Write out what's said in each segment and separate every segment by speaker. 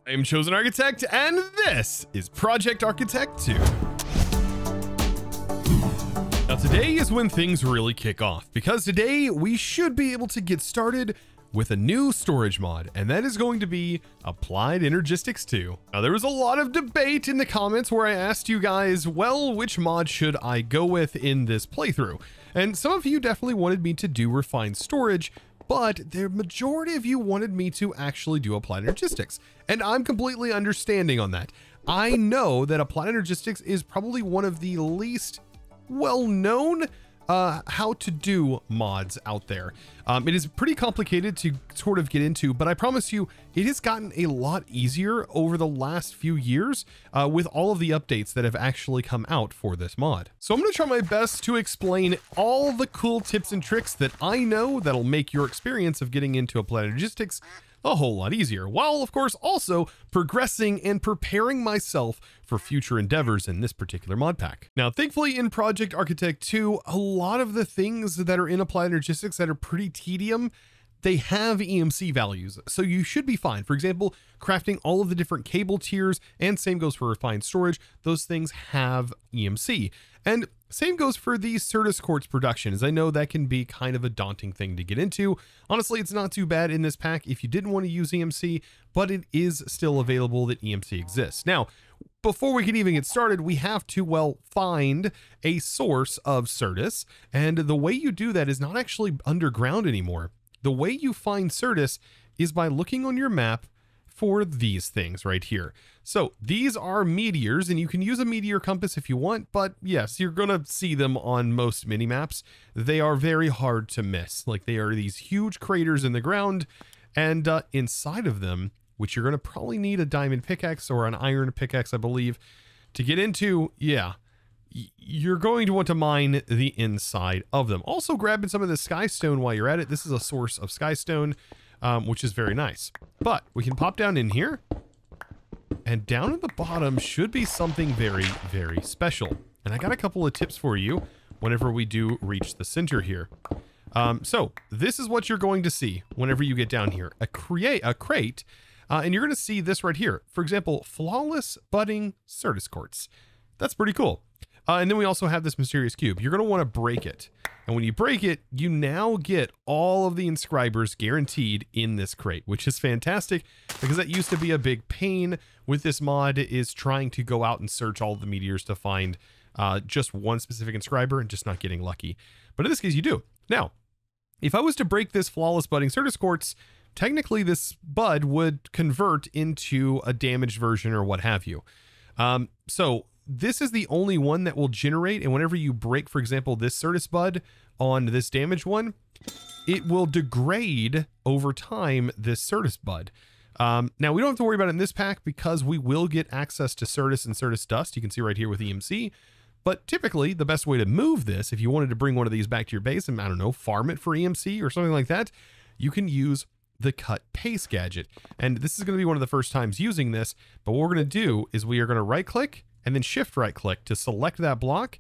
Speaker 1: I'm Chosen Architect, and this is Project Architect 2. Now today is when things really kick off, because today we should be able to get started with a new storage mod, and that is going to be Applied Energistics 2. Now there was a lot of debate in the comments where I asked you guys, well, which mod should I go with in this playthrough? And some of you definitely wanted me to do Refined Storage, but the majority of you wanted me to actually do Applied Energistics, and I'm completely understanding on that. I know that Applied Energistics is probably one of the least well-known how to do mods out there. It is pretty complicated to sort of get into, but I promise you it has gotten a lot easier over the last few years with all of the updates that have actually come out for this mod. So I'm going to try my best to explain all the cool tips and tricks that I know that'll make your experience of getting into Applied Energistics a whole lot easier, while of course also progressing and preparing myself for future endeavors in this particular mod pack. Now, thankfully in Project Architect 2, a lot of the things that are in Applied Energistics that are pretty tedious, they have EMC values, so you should be fine. For example, crafting all of the different cable tiers, and same goes for Refined Storage, those things have EMC. And same goes for the Certus Quartz production, as I know that can be kind of a daunting thing to get into. Honestly, it's not too bad in this pack if you didn't want to use EMC, but it is still available that EMC exists. Now, before we can even get started, we have to, well, find a source of Certus, and the way you do that is not actually underground anymore. The way you find Certus is by looking on your map for these things right here. So these are meteors, and you can use a meteor compass if you want, but yes, you're gonna see them on most mini maps. They are very hard to miss. Like, they are these huge craters in the ground, and inside of them, which you're gonna probably need a diamond pickaxe or an iron pickaxe, I believe, to get into. Yeah, you're going to want to mine the inside of them. Also, grabbing some of the skystone while you're at it. This is a source of skystone, which is very nice. But we can pop down in here, and down at the bottom should be something very, very special. And I got a couple of tips for you whenever we do reach the center here. So this is what you're going to see whenever you get down here. A crate, and you're going to see this right here. For example, Flawless Budding Certus Quartz. That's pretty cool. And then we also have this mysterious cube. You're going to want to break it. And when you break it, you now get all of the inscribers guaranteed in this crate, which is fantastic, because that used to be a big pain with this mod, is trying to go out and search all the meteors to find just one specific inscriber and just not getting lucky. But in this case, you do. Now, if I was to break this Flawless Budding Certus Quartz, technically this bud would convert into a damaged version or what have you. So this is the only one that will generate, and whenever you break, for example, this Certus bud on this damaged one, it will degrade over time this Certus bud. Now, we don't have to worry about it in this pack because we will get access to Certus and Certus dust. You can see right here with EMC. But typically, the best way to move this, if you wanted to bring one of these back to your base and, I don't know, farm it for EMC or something like that, you can use the cut paste gadget. And this is going to be one of the first times using this, but what we're going to do is we are going to right click and then shift right click to select that block,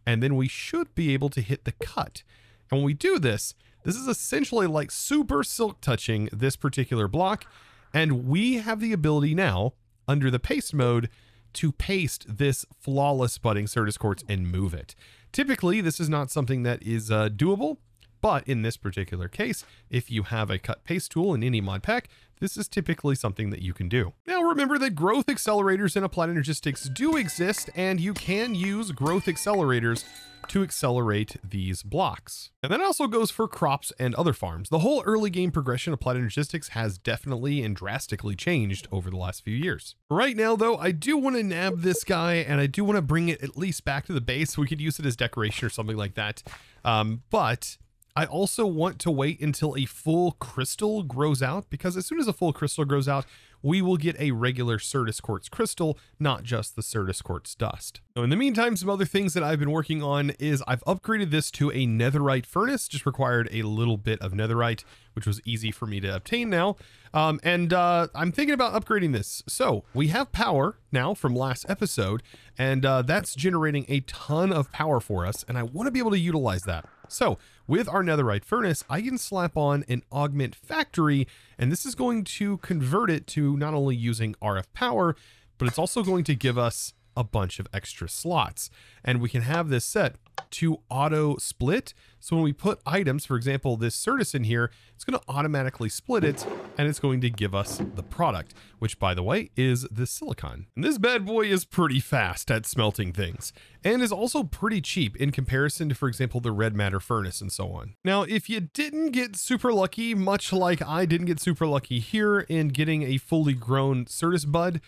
Speaker 1: and then we should be able to hit the cut. And when we do this, this is essentially like super silk touching this particular block, and we have the ability now under the paste mode to paste this Flawless Budding Certus Quartz and move it. Typically, this is not something that is doable, but in this particular case, if you have a cut paste tool in any mod pack, this is typically something that you can do. Now, remember that growth accelerators in Applied Energistics do exist, and you can use growth accelerators to accelerate these blocks. And that also goes for crops and other farms. The whole early game progression of Applied Energistics has definitely and drastically changed over the last few years. Right now, though, I do want to nab this guy, and I do want to bring it at least back to the base. We could use it as decoration or something like that. But I also want to wait until a full crystal grows out, because as soon as a full crystal grows out, we will get a regular Certus Quartz crystal, not just the Certus Quartz dust. So in the meantime, some other things that I've been working on is I've upgraded this to a netherite furnace. Just required a little bit of netherite, which was easy for me to obtain now. I'm thinking about upgrading this. So we have power now from last episode, and that's generating a ton of power for us, and I want to be able to utilize that. So with our netherite furnace, I can slap on an augment factory, and this is going to convert it to not only using RF power, but it's also going to give us a bunch of extra slots. And we can have this set to auto split. So when we put items, for example, this Certus in here, it's going to automatically split it, and it's going to give us the product, which, by the way, is the silicon. And this bad boy is pretty fast at smelting things, and is also pretty cheap in comparison to, for example, the red matter furnace and so on. Now, if you didn't get super lucky, much like I didn't get super lucky here in getting a fully grown Certus bud,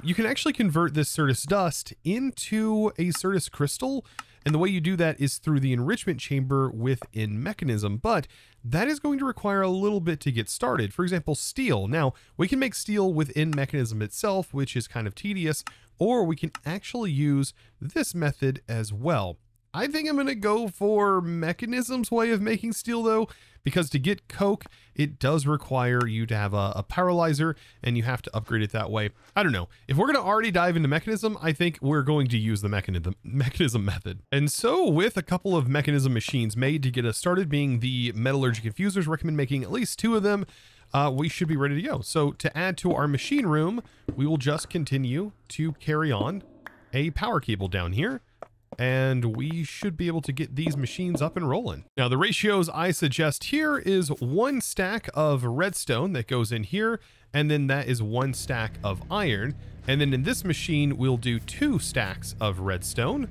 Speaker 1: you can actually convert this Certus dust into a Certus crystal. And the way you do that is through the enrichment chamber within Mekanism, but that is going to require a little bit to get started. For example, steel. Now, we can make steel within Mekanism itself, which is kind of tedious, or we can actually use this method as well. I think I'm going to go for Mekanism's way of making steel though, because to get coke, it does require you to have a paralyzer, and you have to upgrade it that way. I don't know. If we're going to already dive into Mekanism, I think we're going to use the Mekanism method. And so with a couple of Mekanism machines made to get us started, being the metallurgic infusers, recommend making at least 2 of them, we should be ready to go. So to add to our machine room, we will just continue to carry on a power cable down here, and we should be able to get these machines up and rolling. Now, the ratios I suggest here is 1 stack of redstone that goes in here, and then that is 1 stack of iron. And then in this machine, we'll do 2 stacks of redstone,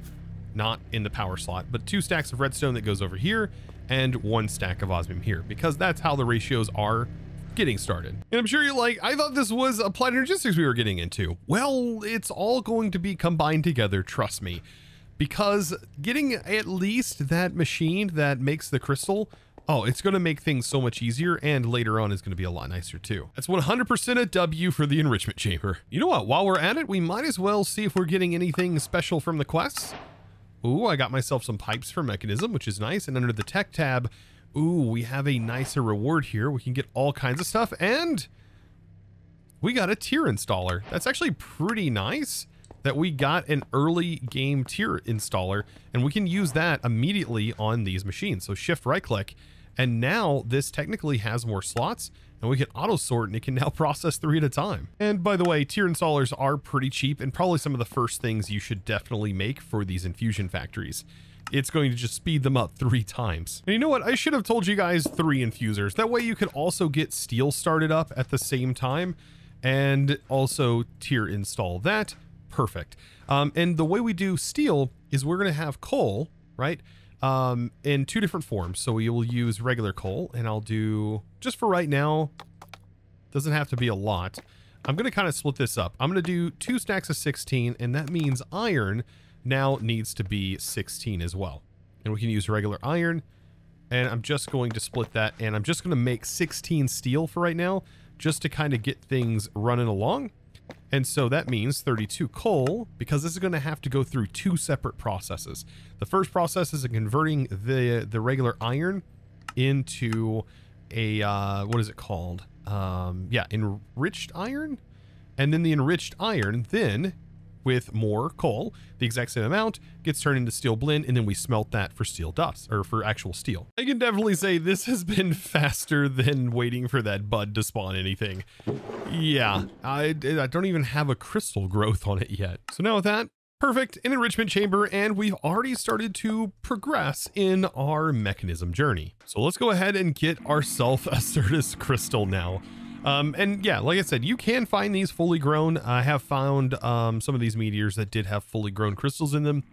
Speaker 1: not in the power slot, but 2 stacks of redstone that goes over here, and 1 stack of osmium here, because that's how the ratios are getting started. And I'm sure you're like, I thought this was Applied Energistics we were getting into. Well, it's all going to be combined together, trust me. Because getting at least that machine that makes the crystal, oh, it's going to make things so much easier, and later on is going to be a lot nicer too. That's 100% a W for the enrichment chamber. You know what? While we're at it, we might as well see if we're getting anything special from the quests. Ooh, I got myself some pipes for Mekanism, which is nice. And under the tech tab, ooh, we have a nicer reward here. We can get all kinds of stuff, and we got a tier installer. That's actually pretty nice that we got an early game tier installer, and we can use that immediately on these machines. So shift right click, and now this technically has more slots, and we can auto sort, and it can now process 3 at a time. And by the way, tier installers are pretty cheap, and probably some of the first things you should definitely make for these infusion factories. It's going to just speed them up 3 times. And you know what? I should have told you guys 3 infusers. That way you could also get steel started up at the same time, and also tier install that. Perfect. And the way we do steel is we're going to have coal, right? In 2 different forms. So we will use regular coal, and I'll do, just for right now, doesn't have to be a lot. I'm going to kind of split this up. I'm going to do 2 stacks of 16, and that means iron now needs to be 16 as well. And we can use regular iron, and I'm just going to split that, and I'm just going to make 16 steel for right now, just to kind of get things running along. And so that means 32 coal, because this is going to have to go through 2 separate processes. The first process is converting the regular iron into a, what is it called? Yeah, enriched iron. And then the enriched iron, then with more coal, the exact same amount, gets turned into steel blend, and then we smelt that for steel dust, or for actual steel. I can definitely say this has been faster than waiting for that bud to spawn anything. Yeah, I don't even have a crystal growth on it yet. So now with that, perfect, an enrichment chamber, and we've already started to progress in our Mekanism journey. So let's go ahead and get ourselves a Certus crystal now. And yeah, like I said, you can find these fully grown. I have found some of these meteors that did have fully grown crystals in them,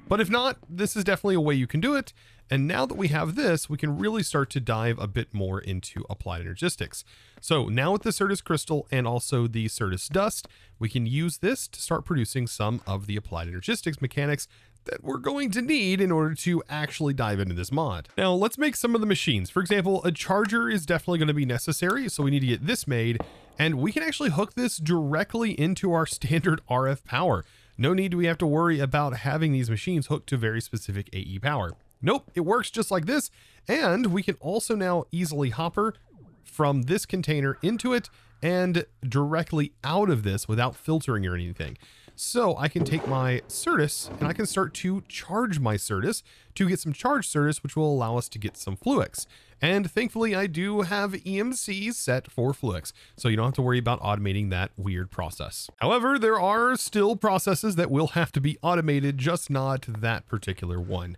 Speaker 1: but if not, this is definitely a way you can do it. And now that we have this, we can really start to dive a bit more into Applied Energistics. So now with the Certus crystal and also the Certus dust, we can use this to start producing some of the Applied Energistics mechanics that we're going to need in order to actually dive into this mod. Now let's make some of the machines. For example, a charger is definitely going to be necessary, so we need to get this made, and we can actually hook this directly into our standard RF power. No need do we have to worry about having these machines hooked to very specific AE power. Nope, it works just like this, and we can also now easily hopper from this container into it and directly out of this without filtering or anything. So I can take my Certus and I can start to charge my Certus to get some charged Certus, which will allow us to get some Fluix. And thankfully I do have EMCs set for Fluix, so you don't have to worry about automating that weird process. However, there are still processes that will have to be automated, just not that particular one.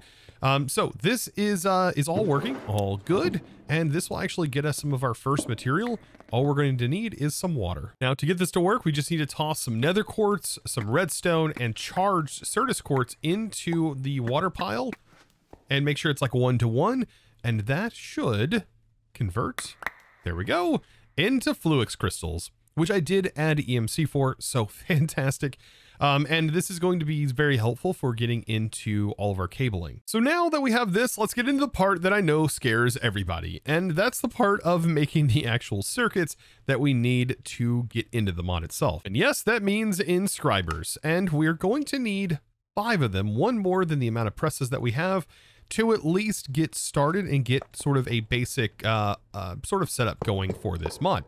Speaker 1: So this is all working, all good, and this will actually get us some of our first material. All we're going to need is some water. Now, to get this to work, we just need to toss some nether quartz, some redstone, and charged Certus quartz into the water pile and make sure it's like 1-to-1, and that should convert, there we go, into Fluix crystals, which I did add EMC for, so fantastic. And this is going to be very helpful for getting into all of our cabling. So now that we have this, let's get into the part that I know scares everybody. And that's the part of making the actual circuits that we need to get into the mod itself. And yes, that means inscribers. And we're going to need 5 of them, one more than the amount of presses that we have, to at least get started and get sort of a basic sort of setup going for this mod.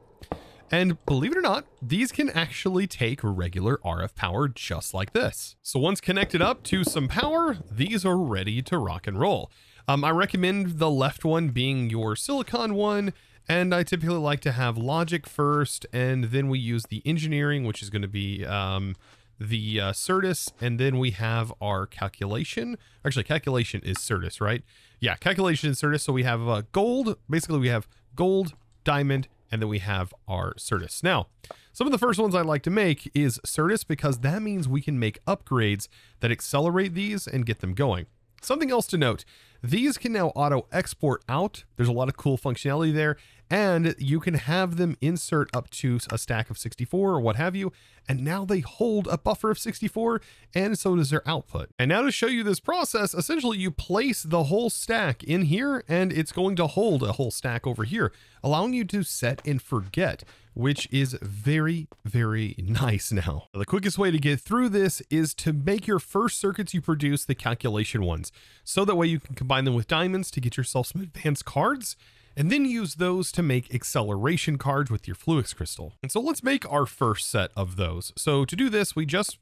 Speaker 1: And believe it or not, these can actually take regular RF power just like this. So once connected up to some power, these are ready to rock and roll. I recommend the left one being your silicon one, and I typically like to have logic first, and then we use the engineering, which is going to be the Certus, and then we have our calculation. Actually, calculation is Certus, right? Yeah, calculation is Certus. So we have gold. Basically, we have gold, diamond, and then we have our Certus. Now, some of the first ones I like to make is Certus because that means we can make upgrades that accelerate these and get them going. Something else to note, these can now auto export out. There's a lot of cool functionality there, and you can have them insert up to a stack of 64 or what have you. And now they hold a buffer of 64, and so does their output. And now to show you this process, essentially you place the whole stack in here and it's going to hold a whole stack over here, allowing you to set and forget, which is very, very nice now. The quickest way to get through this is to make your first circuits you produce the calculation ones. So that way you can combine them with diamonds to get yourself some advanced cards, and then use those to make acceleration cards with your Fluix crystal. And so let's make our first set of those. So to do this, we just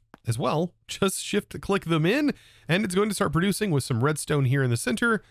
Speaker 1: shift click them in, and it's going to start producing with some redstone here in the center.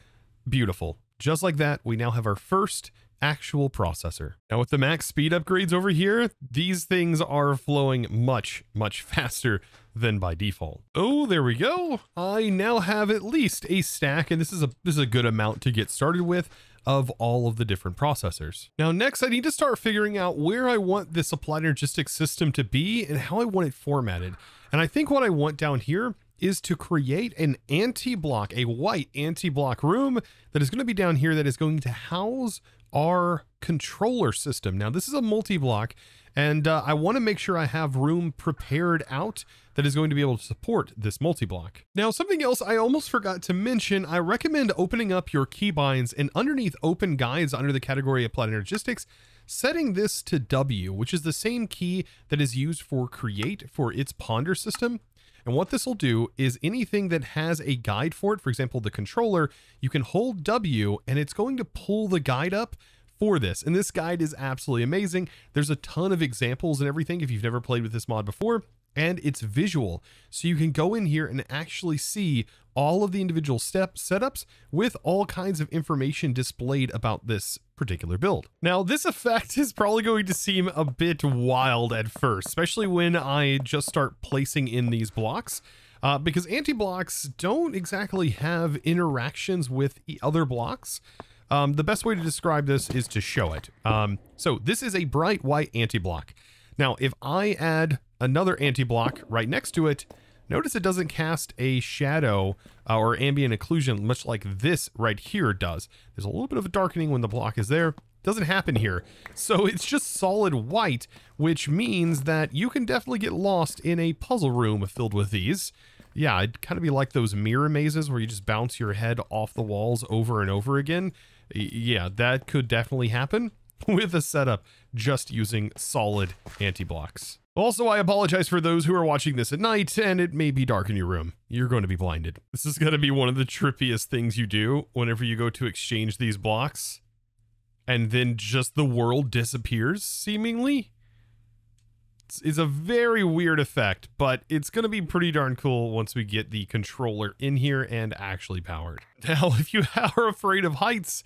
Speaker 1: Beautiful. Just like that, we now have our first actual processor. Now with the max speed upgrades over here, these things are flowing much, much faster than by default. Oh, there we go. I now have at least a stack, and this is a good amount to get started with, of all of the different processors. Now next I need to start figuring out where I want this Applied Energistics system to be and how I want it formatted. And I think what I want down here is to create an anti-block, a white anti-block room that is going to be down here that is going to house our controller system. Now this is a multi-block, and I want to make sure I have room prepared out that is going to be able to support this multi-block. Now, something else I almost forgot to mention, I recommend opening up your keybinds and underneath open guides under the category Applied Energistics, setting this to W, which is the same key that is used for create for its ponder system. And what this will do is anything that has a guide for it, for example, the controller, you can hold W and it's going to pull the guide up for this. And this guide is absolutely amazing. There's a ton of examples and everything if you've never played with this mod before, and it's visual. So you can go in here and actually see all of the individual setups with all kinds of information displayed about this particular build. Now, this effect is probably going to seem a bit wild at first, especially when I just start placing in these blocks, because anti-blocks don't exactly have interactions with other blocks. The best way to describe this is to show it. So this is a bright white anti-block. Now, if I add another anti-block right next to it, notice it doesn't cast a shadow or ambient occlusion, much like this right here does. There's a little bit of a darkening when the block is there. Doesn't happen here. So it's just solid white, which means that you can definitely get lost in a puzzle room filled with these. Yeah, it'd kind of be like those mirror mazes where you just bounce your head off the walls over and over again. Yeah, that could definitely happen with a setup just using solid anti-blocks. Also, I apologize for those who are watching this at night and it may be dark in your room. You're going to be blinded. This is going to be one of the trippiest things you do whenever you go to exchange these blocks and then just the world disappears, seemingly. It's a very weird effect, but it's going to be pretty darn cool once we get the controller in here and actually powered. Now, if you are afraid of heights,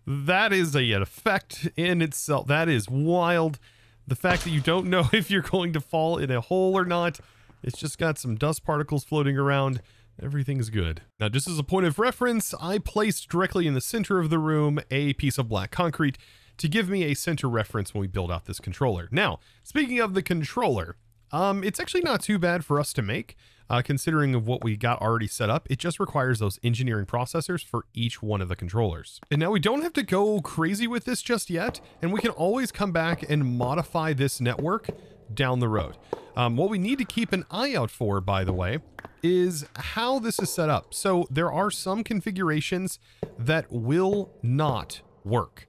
Speaker 1: that is an effect in itself. That is wild. The fact that you don't know if you're going to fall in a hole or not, it's just got some dust particles floating around. Everything's good. Now, just as a point of reference, I placed directly in the center of the room a piece of black concrete to give me a center reference when we build out this controller. Now, speaking of the controller, it's actually not too bad for us to make, considering of what we got already set up. It just requires those engineering processors for each one of the controllers. And now we don't have to go crazy with this just yet, and we can always come back and modify this network down the road. What we need to keep an eye out for, by the way, is how this is set up. So there are some configurations that will not work.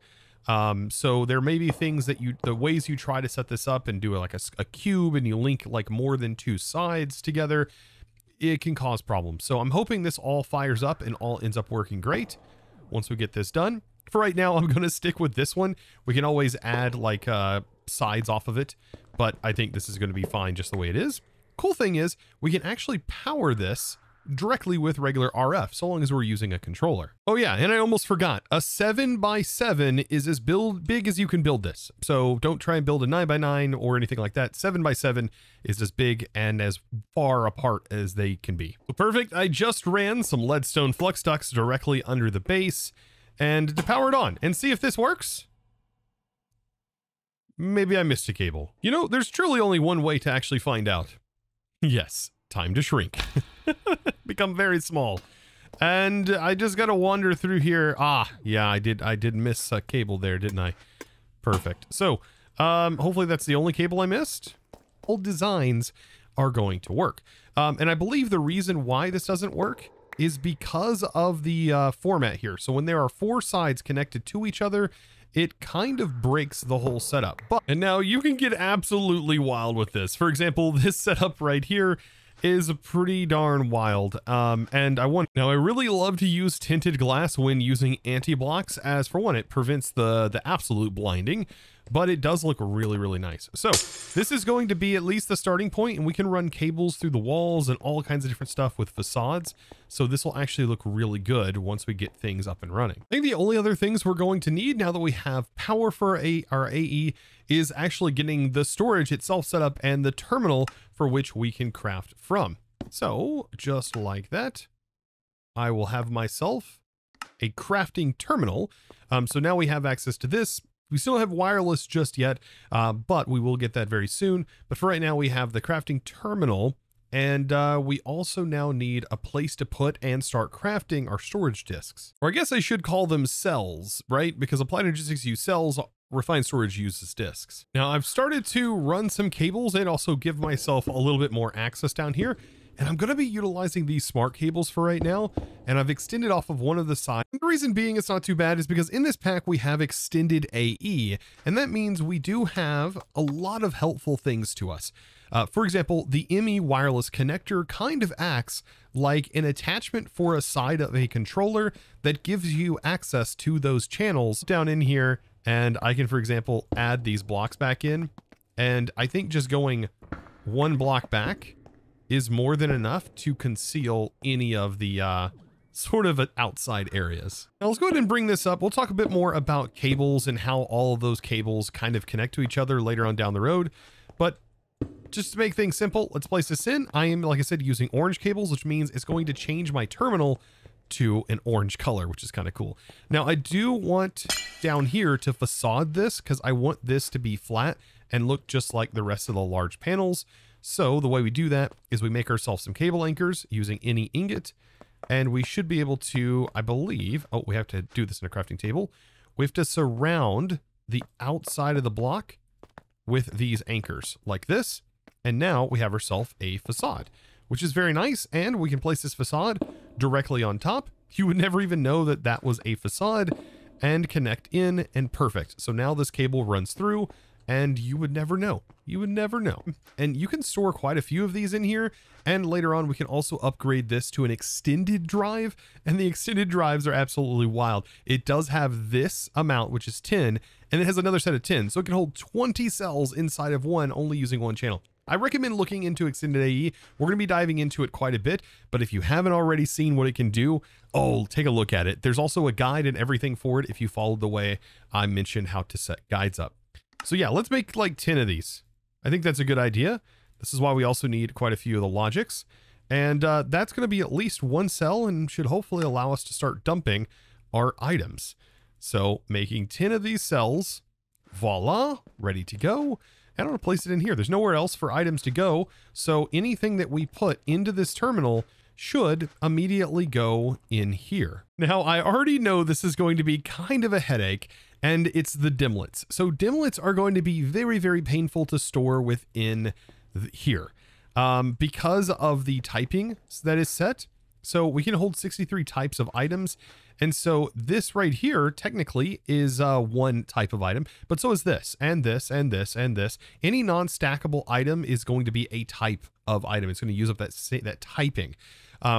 Speaker 1: So there may be things that the ways you try to set this up and do like a cube and you link like more than two sides together, it can cause problems. So I'm hoping this all fires up and all ends up working great once we get this done. For right now, I'm going to stick with this one. We can always add like sides off of it, but I think this is going to be fine just the way it is. Cool thing is we can actually power this directly with regular RF, so long as we're using a controller. Oh yeah, and I almost forgot, a 7x7 is as big as you can build this. So don't try and build a 9x9 or anything like that. 7x7 is as big and as far apart as they can be. So perfect, I just ran some leadstone flux ducts directly under the base and to power it on and see if this works. Maybe I missed a cable. You know, there's truly only one way to actually find out. Yes, time to shrink. Become very small. And I just gotta wander through here. Ah, yeah, I did miss a cable there, didn't I? Perfect. So, hopefully that's the only cable I missed. All designs are going to work. And I believe the reason why this doesn't work is because of the format here. So when there are four sides connected to each other, it kind of breaks the whole setup. And now you can get absolutely wild with this. For example, this setup right here is pretty darn wild. And now I really love to use tinted glass when using anti-blocks, as for one, it prevents the absolute blinding, but it does look really, really nice. So this is going to be at least the starting point, and we can run cables through the walls and all kinds of different stuff with facades. So this will actually look really good once we get things up and running. I think the only other things we're going to need now that we have power for our AE is actually getting the storage itself set up and the terminal for which we can craft from. So just like that, I will have myself a crafting terminal. So now we have access to this. We still don't have wireless just yet, but we will get that very soon. But for right now, we have the crafting terminal, and we also now need a place to put and start crafting our storage disks. Or I guess I should call them cells, right? Because Applied Energistics use cells, Refined Storage uses disks. Now I've started to run some cables and also give myself a little bit more access down here. And I'm going to be utilizing these smart cables for right now, and I've extended off of one of the sides. The reason being it's not too bad is because in this pack we have extended AE, and that means we do have a lot of helpful things to us. For example, the ME wireless connector kind of acts like an attachment for a side of a controller that gives you access to those channels down in here, and I can, for example, add these blocks back in, and I think just going one block back is more than enough to conceal any of the sort of outside areas. Now let's go ahead and bring this up. We'll talk a bit more about cables and how all of those cables kind of connect to each other later on down the road. But just to make things simple, let's place this in. I am, like I said, using orange cables, which means it's going to change my terminal to an orange color, which is kind of cool. Now I do want down here to facade this because I want this to be flat and look just like the rest of the large panels. So the way we do that is we make ourselves some cable anchors using any ingot, and we should be able to, I believe, oh, we have to do this in a crafting table. We have to surround the outside of the block with these anchors like this. And now we have ourselves a facade, which is very nice. And we can place this facade directly on top. You would never even know that that was a facade, and connect in, and perfect. So now this cable runs through and you would never know. You would never know. And you can store quite a few of these in here. And later on, we can also upgrade this to an extended drive. And the extended drives are absolutely wild. It does have this amount, which is 10, and it has another set of 10. So it can hold 20 cells inside of one, only using one channel. I recommend looking into Extended AE. We're going to be diving into it quite a bit, but if you haven't already seen what it can do, take a look at it. There's also a guide and everything for it if you followed the way I mentioned how to set guides up. So yeah, let's make like 10 of these. I think that's a good idea. This is why we also need quite a few of the logics. And that's going to be at least one cell and should hopefully allow us to start dumping our items. So making 10 of these cells, voila, ready to go. I don't want to place it in here. There's nowhere else for items to go. So anything that we put into this terminal should immediately go in here. Now, I already know this is going to be kind of a headache, and it's the dimlets. So dimlets are going to be very, very painful to store within here because of the typing that is set. So we can hold 63 types of items. And so this right here technically is one type of item, but so is this and this and this and this. Any non-stackable item is going to be a type of item. It's going to use up that typing,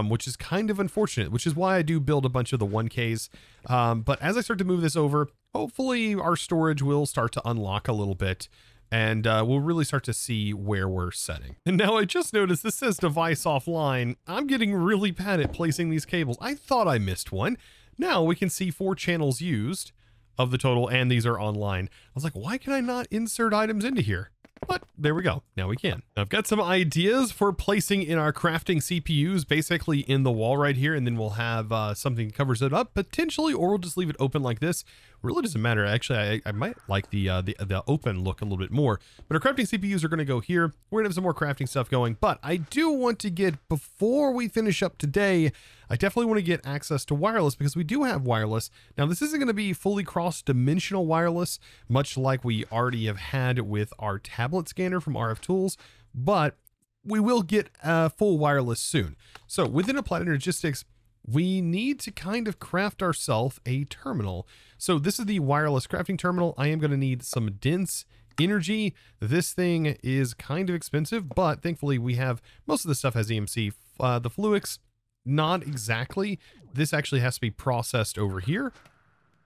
Speaker 1: which is kind of unfortunate, which is why I do build a bunch of the 1Ks. But as I start to move this over, hopefully our storage will start to unlock a little bit. And we'll really start to see where we're setting. And now I just noticed this says device offline. I'm getting really bad at placing these cables. I thought I missed one. Now we can see 4 channels used of the total, and these are online. I was like, why can I not insert items into here? But there we go. Now we can. I've got some ideas for placing in our crafting CPUs, basically in the wall right here, and then we'll have something that covers it up potentially, or we'll just leave it open like this. Really doesn't matter. Actually, I might like the open look a little bit more. But our crafting CPUs are going to go here. We're going to have some more crafting stuff going. But I do want to get, before we finish up today, I definitely want to get access to wireless because we do have wireless. Now, this isn't going to be fully cross-dimensional wireless, much like we already have had with our tablet scanner from RF Tools, but we will get full wireless soon. So within Applied Energistics, we need to kind of craft ourselves a terminal. So this is the wireless crafting terminal. I am going to need some dense energy. This thing is kind of expensive, but thankfully we have, most of the stuff has EMC. The Fluix, not exactly. This actually has to be processed over here.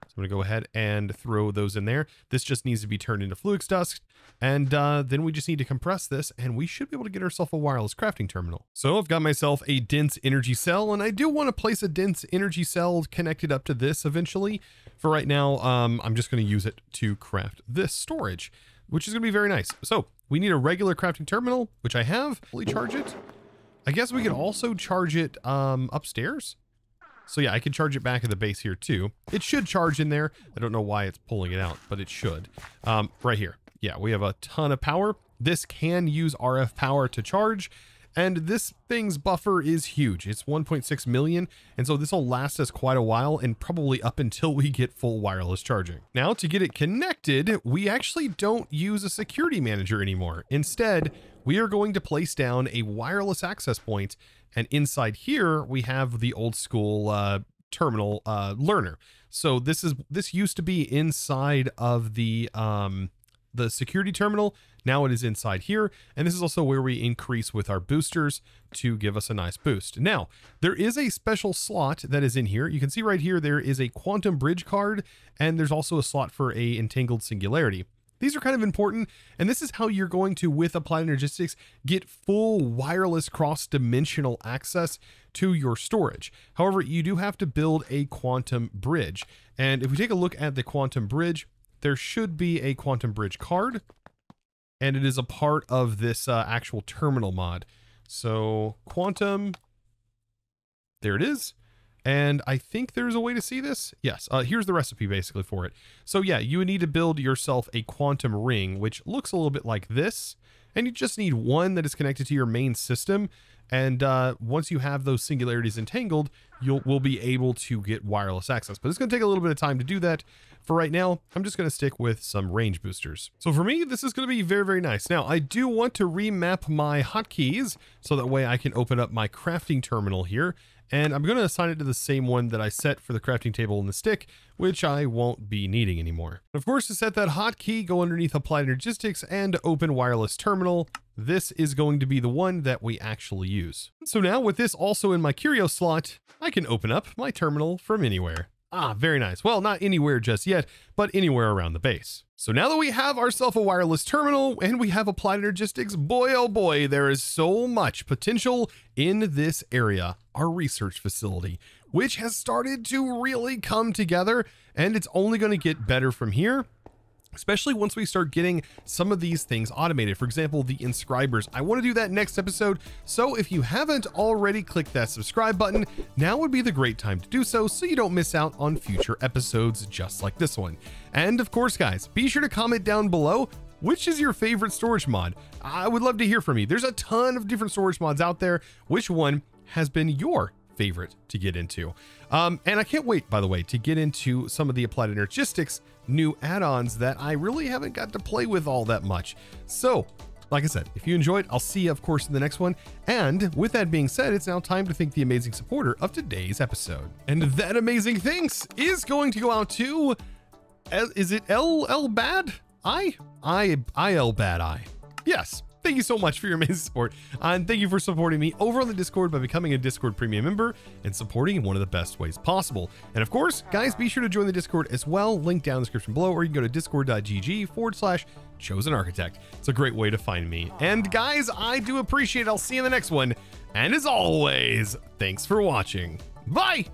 Speaker 1: So I'm going to go ahead and throw those in there. This just needs to be turned into Fluix dust. And then we just need to compress this and we should be able to get ourselves a wireless crafting terminal. So I've got myself a dense energy cell, and I do want to place a dense energy cell connected up to this eventually. For right now, I'm just going to use it to craft this storage, which is going to be very nice. So we need a regular crafting terminal, which I have. Fully charge it. I guess we could also charge it upstairs. So yeah, I can charge it back at the base here too. It should charge in there. I don't know why it's pulling it out, but it should. Right here. Yeah, we have a ton of power. This can use RF power to charge, and this thing's buffer is huge. It's 1.6 million, and so this will last us quite a while and probably up until we get full wireless charging. Now, to get it connected, we actually don't use a security manager anymore. Instead, we are going to place down a wireless access point, and inside here, we have the old school terminal learner. So this used to be inside of the security terminal. Now it is inside here, and this is also where we increase with our boosters to give us a nice boost. Now, there is a special slot that is in here. You can see right here, there is a quantum bridge card, and there's also a slot for a entangled singularity. These are kind of important, and this is how you're going to, with Applied Energistics, get full wireless cross-dimensional access to your storage. However, you do have to build a quantum bridge, and if we take a look at the quantum bridge, there should be a quantum bridge card, and it is a part of this actual terminal mod. So quantum, there it is. And I think there's a way to see this. Yes, here's the recipe basically for it. So yeah, you would need to build yourself a quantum ring, which looks a little bit like this. And you just need one that is connected to your main system. And once you have those singularities entangled, we'll be able to get wireless access. But it's going to take a little bit of time to do that. For right now, I'm just going to stick with some range boosters. So for me, this is going to be very, very nice. Now, I do want to remap my hotkeys so that way I can open up my crafting terminal here and I'm going to assign it to the same one that I set for the crafting table and the stick, which I won't be needing anymore. Of course, to set that hotkey, go underneath Applied Energistics and open Wireless Terminal. This is going to be the one that we actually use. So now with this also in my curio slot, I can open up my terminal from anywhere. Ah, very nice. Well, not anywhere just yet, but anywhere around the base. So now that we have ourselves a wireless terminal and we have Applied Energistics, boy, oh boy, there is so much potential in this area, our research facility, which has started to really come together, and it's only going to get better from here. Especially once we start getting some of these things automated. For example, the inscribers. I want to do that next episode. So if you haven't already clicked that subscribe button, now would be the great time to do so you don't miss out on future episodes just like this one. And of course, guys, be sure to comment down below which is your favorite storage mod. I would love to hear from you. There's a ton of different storage mods out there. Which one has been your favorite to get into? And I can't wait, by the way, to get into some of the Applied Energistics new add-ons that I really haven't got to play with all that much. So, like I said, if you enjoyed, I'll see you, of course, in the next one. And with that being said, it's now time to thank the amazing supporter of today's episode. And that amazing thanks is going to go out to, is it L Bad I L Bad I? Yes. Thank you so much for your amazing support, and thank you for supporting me over on the Discord by becoming a Discord premium member and supporting in one of the best ways possible. And of course, guys, be sure to join the Discord as well. Link down in the description below, or you can go to discord.gg/chosen architect. It's a great way to find me. And guys, I do appreciate it. I'll see you in the next one. And as always, thanks for watching. Bye.